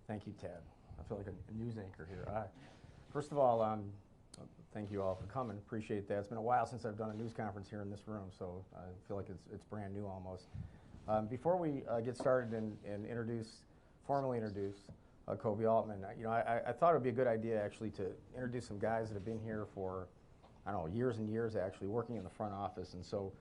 Thank you, Ted. I feel like a news anchor here. First of all, thank you all for coming. Appreciate that. It's been a while since I've done a news conference here in this room, so I feel like it's brand new almost. Before we get started and formally introduce Koby Altman, I thought it would be a good idea actually to introduce some guys that have been here for, I don't know, years and years actually working in the front office. And so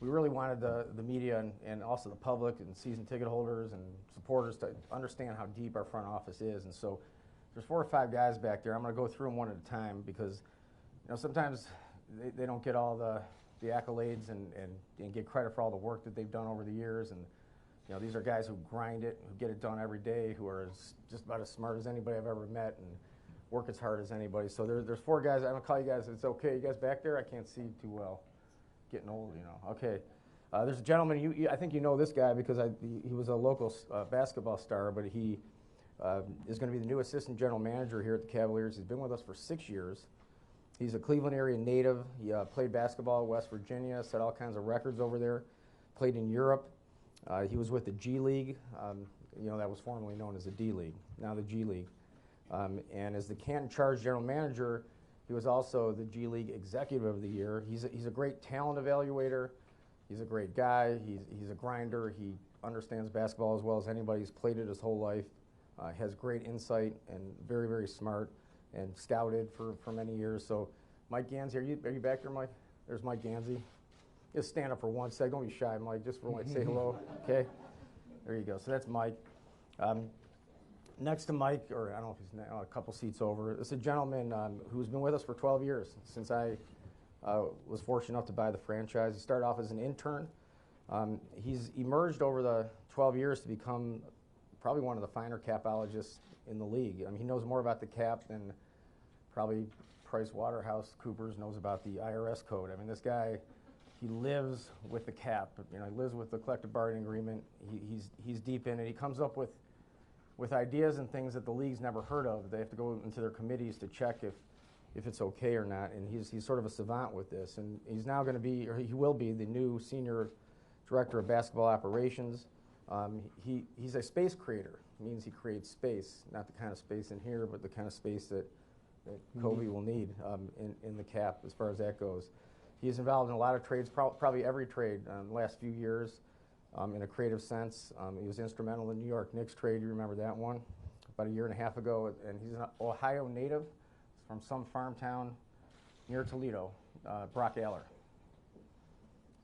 we really wanted the media and also the public and season ticket holders and supporters to understand how deep our front office is. And so there's 4 or 5 guys back there. I'm going to go through them one at a time because sometimes they don't get all the accolades and get credit for all the work that they've done over the years. And these are guys who grind it, who get it done every day, who are just about as smart as anybody I've ever met and work as hard as anybody. So there's 4 guys. I'm going to call you guys. It's okay. You guys back there? I can't see too well. Getting old, Okay. There's a gentleman, I think you know this guy because he was a local basketball star, but he is going to be the new assistant general manager here at the Cavaliers. He's been with us for 6 years. He's a Cleveland area native. He played basketball in West Virginia, set all kinds of records over there, played in Europe. He was with the G League, that was formerly known as the D League, now the G League. And as the Canton Charge general manager, he was also the G League Executive of the Year. He's a great talent evaluator. He's a great guy. He's a grinder. He understands basketball as well as anybody. He's played it his whole life. Has great insight and very, very smart and scouted for many years. So Mike Gansey, are you back there, Mike? There's Mike Gansey. Just stand up for one second. Don't be shy, Mike. Just for one, say hello. Okay? There you go. So that's Mike. Next to Mike, or I don't know if he's a couple seats over, it's a gentleman who's been with us for 12 years, since I was fortunate enough to buy the franchise. He started off as an intern. He's emerged over the 12 years to become probably one of the finer capologists in the league. I mean, he knows more about the cap than probably PricewaterhouseCoopers knows about the IRS code. I mean, this guy, he lives with the cap. He lives with the collective bargaining agreement. He's deep in it. He comes up with ideas and things that the league's never heard of. They have to go into their committees to check if it's okay or not, and he's sort of a savant with this. And he's now going to be, or he will be, the new senior director of basketball operations. He's a space creator. It means he creates space, not the kind of space in here, but the kind of space that Koby will need in the cap as far as that goes. He's involved in a lot of trades, probably every trade in the last few years. In a creative sense. He was instrumental in the New York Knicks trade. You remember that one? About a year and a half ago. And he's an Ohio native from some farm town near Toledo, Brock Aller.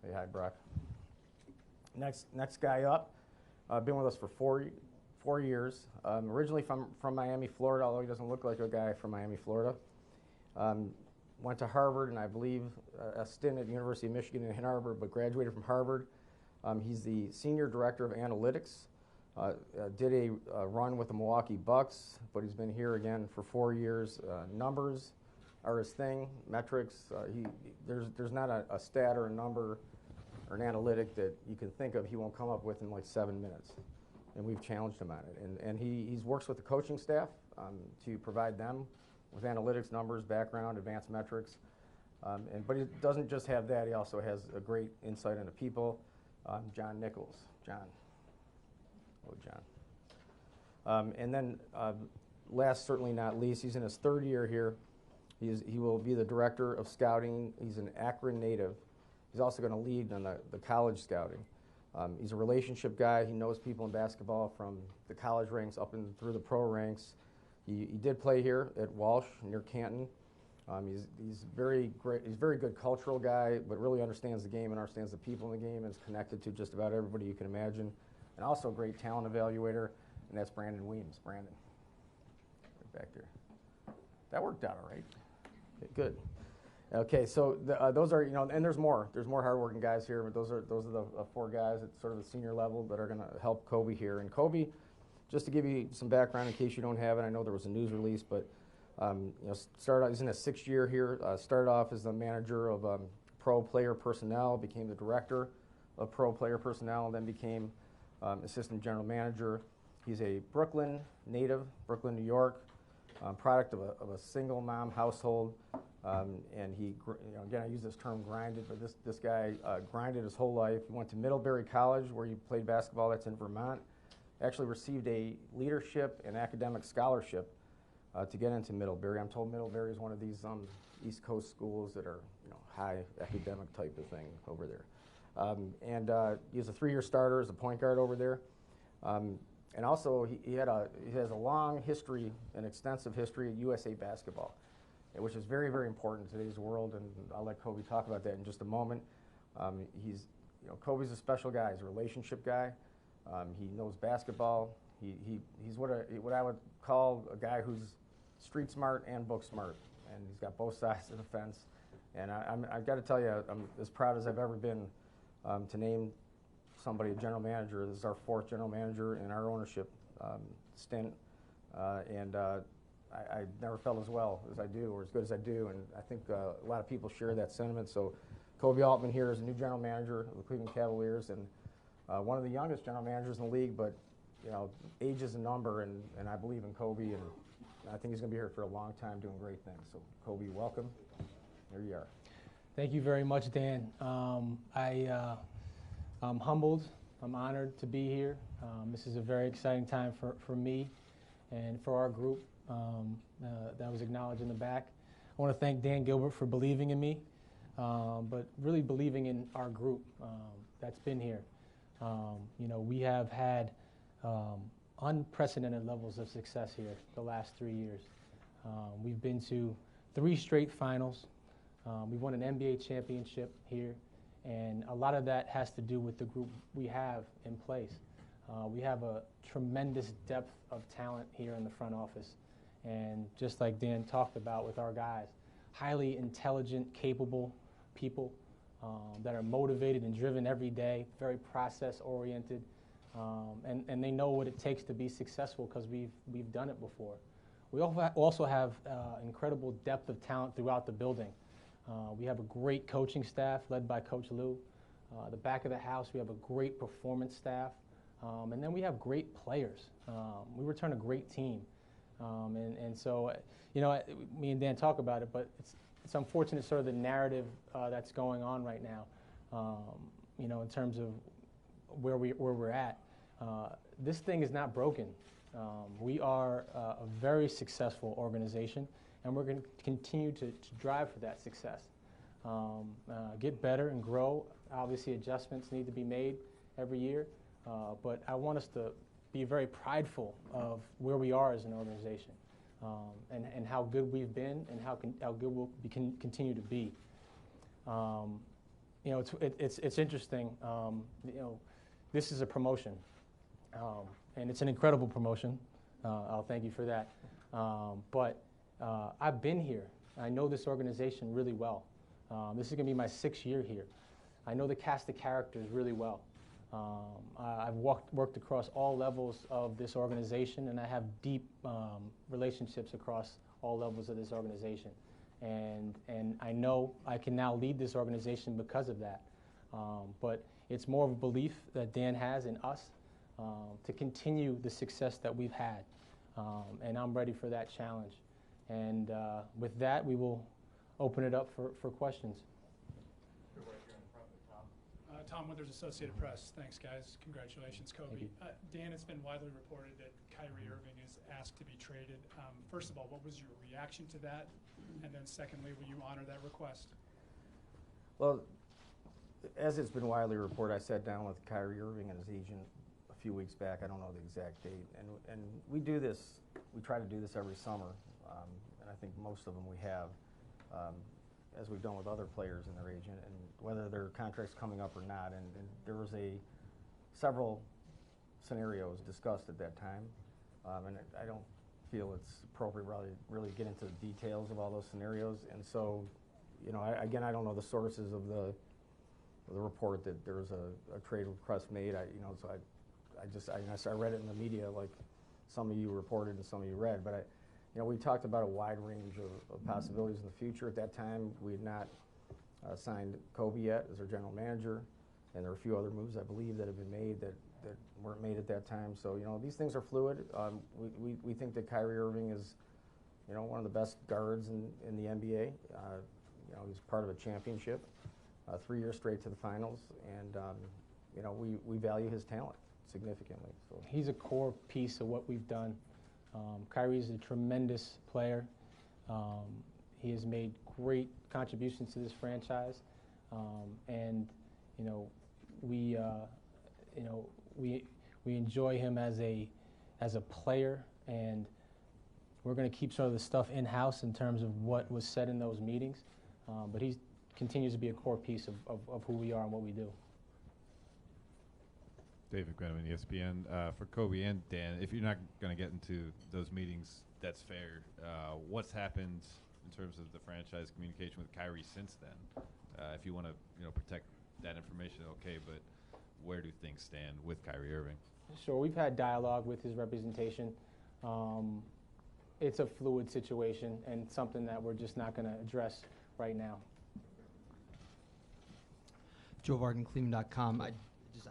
Say hi, Brock. Next guy up, been with us for four years. Originally from Miami, Florida, although he doesn't look like a guy from Miami, Florida. Went to Harvard, and I believe a stint at the University of Michigan in Ann Arbor, but graduated from Harvard. He's the senior director of analytics. Did a run with the Milwaukee Bucks, but he's been here again for 4 years. Numbers are his thing, metrics. There's not a stat or a number or an analytic that you can think of he won't come up with in like 7 minutes. And we've challenged him on it. And he works with the coaching staff to provide them with analytics, numbers, background, advanced metrics. But he doesn't just have that. He also has a great insight into people. John Nichols. John. Oh, John. And then last, certainly not least, he's in his 3rd year here. He will be the director of scouting. He's an Akron native. He's also going to lead on the college scouting. He's a relationship guy. He knows people in basketball from the college ranks up and through the pro ranks. He did play here at Walsh near Canton. He's very great. He's a very good cultural guy, but really understands the game and understands the people in the game and is connected to just about everybody you can imagine. And also a great talent evaluator, and that's Brandon Weems. Brandon, right back there. That worked out all right. Okay, good. Okay, so those are, and there's more. There's more hardworking guys here, but those are the 4 guys at sort of the senior level that are going to help Koby here. And Koby, just to give you some background in case you don't have it, I know there was a news release, but started out, he's in his 6th year here. Started off as the manager of pro player personnel, became the director of pro player personnel, and then became assistant general manager. He's a Brooklyn native, Brooklyn, New York, product of a single mom household. And he, again, I use this term grinded, but this guy grinded his whole life. He went to Middlebury College where he played basketball. That's in Vermont. actually received a leadership and academic scholarship to get into Middlebury. I'm told Middlebury is one of these East Coast schools that are, high academic type of thing over there. He's a 3-year starter as a point guard over there. And also, he has a long history, an extensive history of USA basketball, which is very, very important in today's world. And I'll let Koby talk about that in just a moment. Koby's a special guy. He's a relationship guy. He knows basketball. He's what I would call a guy who's street smart and book smart, and he's got both sides of the fence. And I've got to tell you, I'm as proud as I've ever been to name somebody a general manager. This is our 4th general manager in our ownership stint, and I never felt as well as I do, or as good as I do, and I think a lot of people share that sentiment. So Koby Altman here is a new general manager of the Cleveland Cavaliers, and one of the youngest general managers in the league, but age is a number, and I believe in Koby, and I think he's going to be here for a long time doing great things. So Koby, welcome. Here you are. Thank you very much, Dan. I'm humbled. I'm honored to be here. This is a very exciting time for me and for our group that was acknowledged in the back. I want to thank Dan Gilbert for believing in me, but really believing in our group that's been here. We have had unprecedented levels of success here the last 3 years. We've been to 3 straight finals. We won an NBA championship here, and a lot of that has to do with the group we have in place. We have a tremendous depth of talent here in the front office, and just like Dan talked about with our guys, highly intelligent, capable people that are motivated and driven every day, very process-oriented, and they know what it takes to be successful because we've done it before. We also have incredible depth of talent throughout the building. We have a great coaching staff led by Coach Lou. The back of the house, we have a great performance staff. And then we have great players. We return a great team. And so, me and Dan talk about it, but it's unfortunate sort of the narrative that's going on right now, in terms of where we're at. This thing is not broken. We are a very successful organization, and we're going to continue to drive for that success. Get better and grow. Obviously, adjustments need to be made every year, but I want us to be very prideful of where we are as an organization, and how good we've been, and how good we'll continue to be. It's interesting. This is a promotion, and it's an incredible promotion. I'll thank you for that. But I've been here. I know this organization really well. This is going to be my 6th year here. I know the cast of characters really well. I've worked across all levels of this organization, and I have deep relationships across all levels of this organization. And I know I can now lead this organization because of that. But it's more of a belief that Dan has in us to continue the success that we've had. And I'm ready for that challenge. And with that, we will open it up for questions. You're right here in the front with Tom. Tom Withers, Associated Press. Thanks, guys. Congratulations, Koby. Dan, it's been widely reported that Kyrie Irving is asked to be traded. First of all, what was your reaction to that? And then secondly, will you honor that request? Well, as it's been widely reported, I sat down with Kyrie Irving and his agent a few weeks back. I don't know the exact date. And we do this, we try to do this every summer. And I think most of them we have, as we've done with other players and their agent, and whether their contract's coming up or not. And there was several scenarios discussed at that time. And I don't feel it's appropriate really get into the details of all those scenarios. And so, again, I don't know the sources of the report that there was a trade request made. I read it in the media like some of you reported and some of you read, but we talked about a wide range of possibilities in the future. At that time, we had not signed Koby yet as our general manager, and there were a few other moves, I believe, that have been made that weren't made at that time. So, these things are fluid. We think that Kyrie Irving is, one of the best guards in the NBA. He's part of a championship, 3 years straight to the finals, and, we value his talent. significantly. So He's a core piece of what we've done. Kyrie's a tremendous player. He has made great contributions to this franchise, and we enjoy him as a player, and we're going to keep some of the stuff in-house in terms of what was said in those meetings, but he continues to be a core piece of who we are and what we do. David Grenneman, ESPN. For Koby and Dan, if you're not going to get into those meetings, that's fair. What's happened in terms of the franchise communication with Kyrie since then? If you want to, protect that information, okay. But where do things stand with Kyrie Irving? Sure, we've had dialogue with his representation. It's a fluid situation and something that we're just not going to address right now. Joe Varden, Cleveland.com.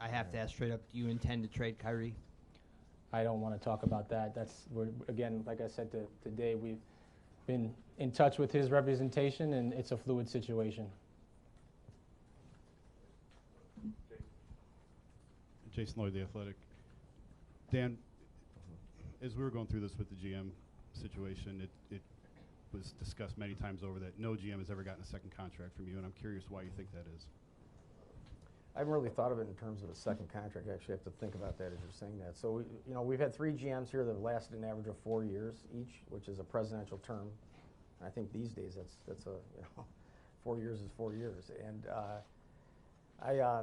I have to ask straight up, do you intend to trade Kyrie? I don't want to talk about that. Again, like I said to Dave, we've been in touch with his representation, and it's a fluid situation. Jason Lloyd, The Athletic. Dan, as we were going through this with the GM situation, it was discussed many times over that no GM has ever gotten a second contract from you, and I'm curious why you think that is. I haven't really thought of it in terms of a second contract. I actually have to think about that as you're saying that. So we've had 3 GMs here that have lasted an average of 4 years each, which is a presidential term. And I think these days that's 4 years is 4 years. And I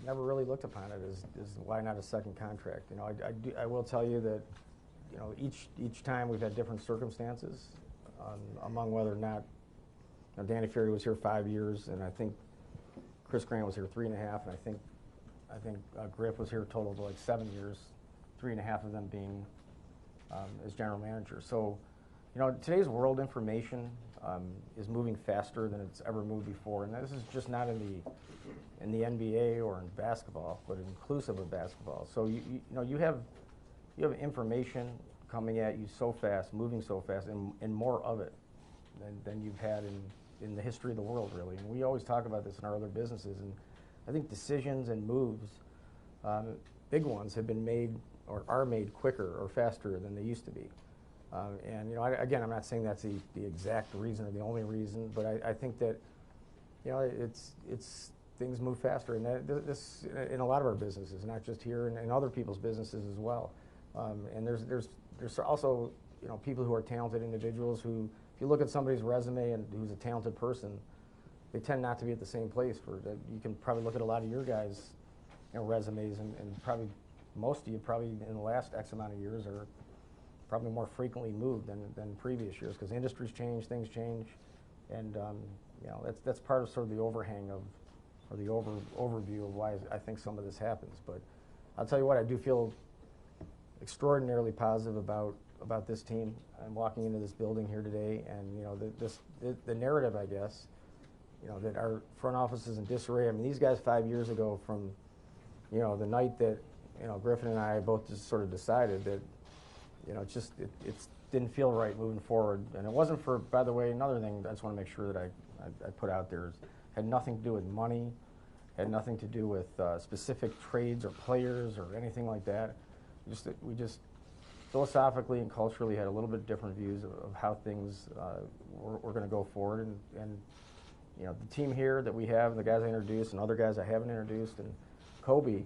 never really looked upon it as why not a second contract. I will tell you that each time we've had different circumstances among whether or not Danny Ferry was here 5 years, and I think Chris Grant was here 3.5, and I think Griff was here a total of like 7 years, 3.5 of them being as general manager. So, today's world, information is moving faster than it's ever moved before, and this is just not in the NBA or in basketball, but inclusive of basketball. So you have information coming at you so fast, moving so fast, and more of it than you've had in the history of the world, really. And we always talk about this in our other businesses, and I think decisions and moves, big ones, have been made or are made quicker or faster than they used to be. Again, I'm not saying that's the exact reason or the only reason, but I think that it's things move faster, and this in a lot of our businesses, not just here, and other people's businesses as well. And there's also people who are talented individuals who, if you look at somebody's resume and who's a talented person, they tend not to be at the same place. You can probably look at a lot of your guys' resumes, and probably most of you probably in the last X amount of years are probably more frequently moved than previous years, because industries change, things change, and that's part of sort of the overhang of, or the overview of why I think some of this happens. But I'll tell you what, I do feel extraordinarily positive about this team. I'm walking into this building here today, and the narrative, I guess, that our front office is in disarray. I mean, these guys 5 years ago, from the night that Griffin and I both just sort of decided that it didn't feel right moving forward. And it wasn't for, by the way, another thing I just want to make sure that I put out there is, had nothing to do with money, had nothing to do with specific trades or players or anything like that. We just philosophically and culturally had a little bit different views of how things were going to go forward. And the team here that we have, the guys I introduced and other guys I haven't introduced, and Koby,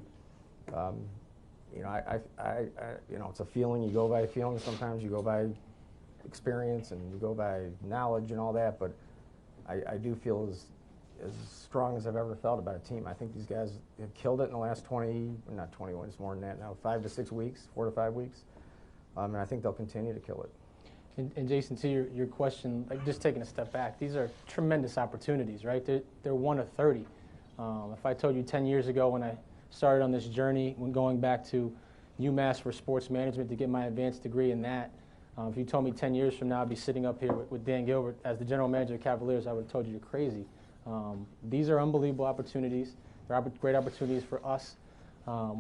it's a feeling. You go by a feeling sometimes, you go by experience, and you go by knowledge and all that, but I do feel as strong as I've ever felt about a team. I think these guys have killed it in the last not 21, it's more than that now, 5 to 6 weeks, 4 to 5 weeks, and I think they'll continue to kill it. And Jason, to your question, like, just taking a step back, these are tremendous opportunities, right? They're 1 of 30. If I told you 10 years ago when I started on this journey, when going back to UMass for sports management to get my advanced degree in that, if you told me 10 years from now I'd be sitting up here with Dan Gilbert as the general manager of Cavaliers, I would have told you you're crazy. These are unbelievable opportunities. They're great opportunities for us.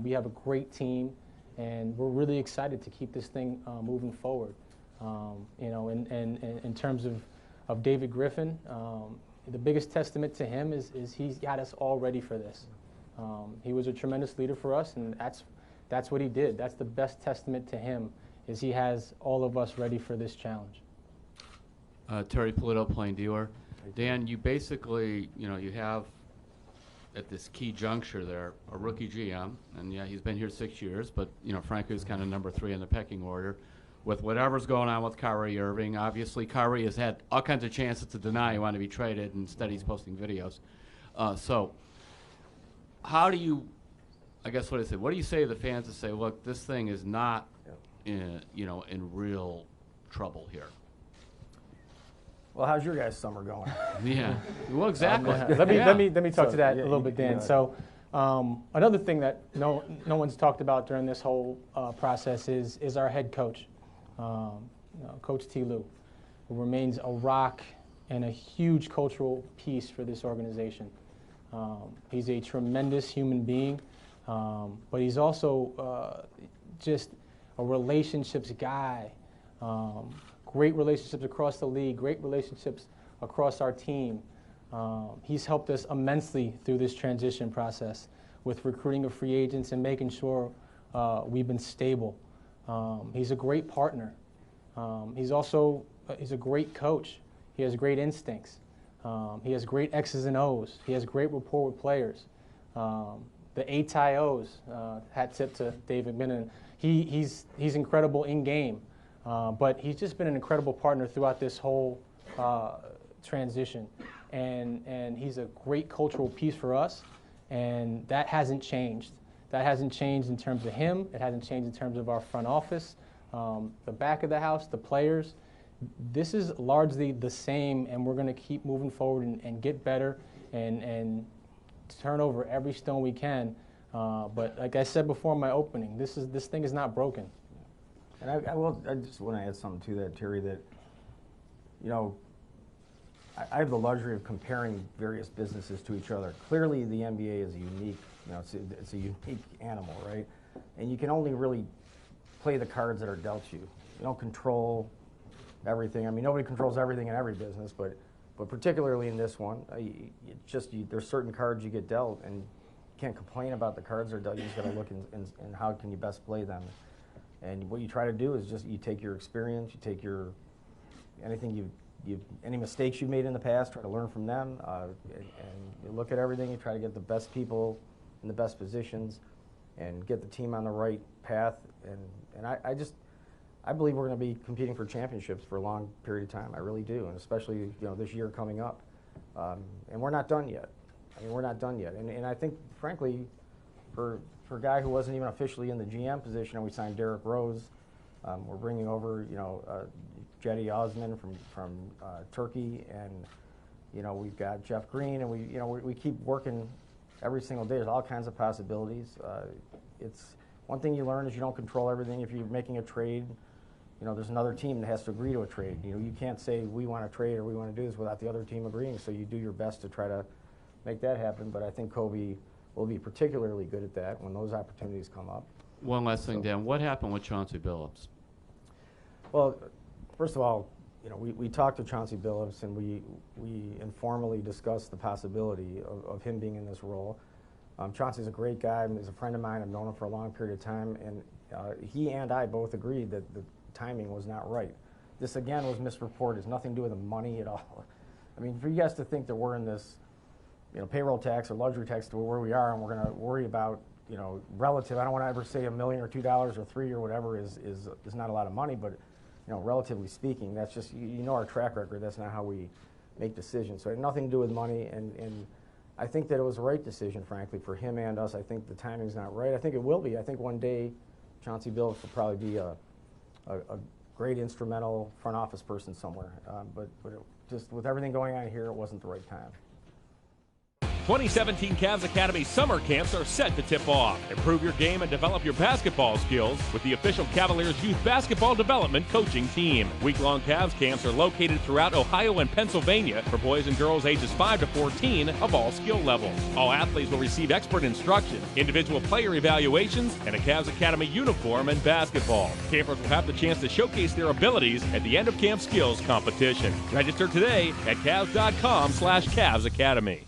We have a great team, and we're really excited to keep this thing moving forward. In terms of David Griffin, the biggest testament to him is he's got us all ready for this. He was a tremendous leader for us, and that's what he did. That's the best testament to him, is he has all of us ready for this challenge. Terry Polito, Plain Dealer. Dan, you basically, you have at this key juncture there a rookie GM, and yeah, he's been here 6 years, but frankly, he's kind of number 3 in the pecking order. With whatever's going on with Kyrie Irving, obviously Kyrie has had all kinds of chances to deny he wanted to be traded, and instead he's posting videos. So, how do you, I guess what do you say to the fans to say, look, this thing is not, in real trouble here? Well, how's your guys' summer going? Yeah. Well, exactly. Let me talk So, to that yeah, a little you- bit, Dan. you So, another thing that no one's talked about during this whole process is our head coach, Coach T. Lue, who remains a rock and a huge cultural piece for this organization. He's a tremendous human being, but he's also just a relationships guy. Great relationships across the league, great relationships across our team. He's helped us immensely through this transition process with recruiting of free agents and making sure we've been stable. He's a great partner. He's a great coach. He has great instincts. He has great X's and O's. He has great rapport with players. The ATIOs, hat tip to David Minnan. He's incredible in game. But he's just been an incredible partner throughout this whole transition. And he's a great cultural piece for us, and that hasn't changed. That hasn't changed in terms of him. It hasn't changed in terms of our front office, the back of the house, the players. This is largely the same, and we're going to keep moving forward and get better and turn over every stone we can. But like I said before in my opening, this thing is not broken. And I just want to add something to that, Terry, that, I have the luxury of comparing various businesses to each other. Clearly, the NBA is a unique, it's a unique animal, right? And you can only really play the cards that are dealt you. You don't control everything. I mean, nobody controls everything in every business, but particularly in this one, there's certain cards you get dealt, and you can't complain about the cards that are dealt. You just got to look and how can you best play them. And what you try to do is just you take your experience, you take any mistakes you've made in the past, try to learn from them, and you look at everything. You try to get the best people in the best positions, and get the team on the right path. And I believe we're going to be competing for championships for a long period of time. I really do, and especially this year coming up. And we're not done yet. I mean, we're not done yet. And I think, frankly, for a guy who wasn't even officially in the GM position, and we signed Derrick Rose. We're bringing over, Koby Altman from Turkey, and we've got Jeff Green, and we keep working every single day. There's all kinds of possibilities. It's one thing you learn is you don't control everything. If you're making a trade, there's another team that has to agree to a trade. You can't say we want to trade or we want to do this without the other team agreeing. So you do your best to try to make that happen. But I think Koby will be particularly good at that when those opportunities come up. One last thing, Dan. What happened with Chauncey Billups? Well, first of all, we talked to Chauncey Billups, and we informally discussed the possibility of him being in this role. Chauncey's a great guy. He's a friend of mine. I've known him for a long period of time, and he and I both agreed that the timing was not right. This, again, was misreported. It's nothing to do with the money at all. I mean, for you guys to think that we're in this payroll tax or luxury tax to where we are, and we're going to worry about, relative. I don't want to ever say $1 million or $2 or $3 or whatever is not a lot of money, but relatively speaking, that's just our track record. That's not how we make decisions. So it had nothing to do with money, and I think that it was the right decision, frankly, for him and us. I think the timing's not right. I think it will be. I think one day Chauncey Billups will probably be a great instrumental front office person somewhere. But just with everything going on here, it wasn't the right time. 2017 Cavs Academy summer camps are set to tip off. Improve your game and develop your basketball skills with the official Cavaliers Youth Basketball Development Coaching Team. Week-long Cavs camps are located throughout Ohio and Pennsylvania for boys and girls ages 5 to 14 of all skill levels. All athletes will receive expert instruction, individual player evaluations, and a Cavs Academy uniform and basketball. Campers will have the chance to showcase their abilities at the end of camp skills competition. Register today at Cavs.com/Cavs Academy.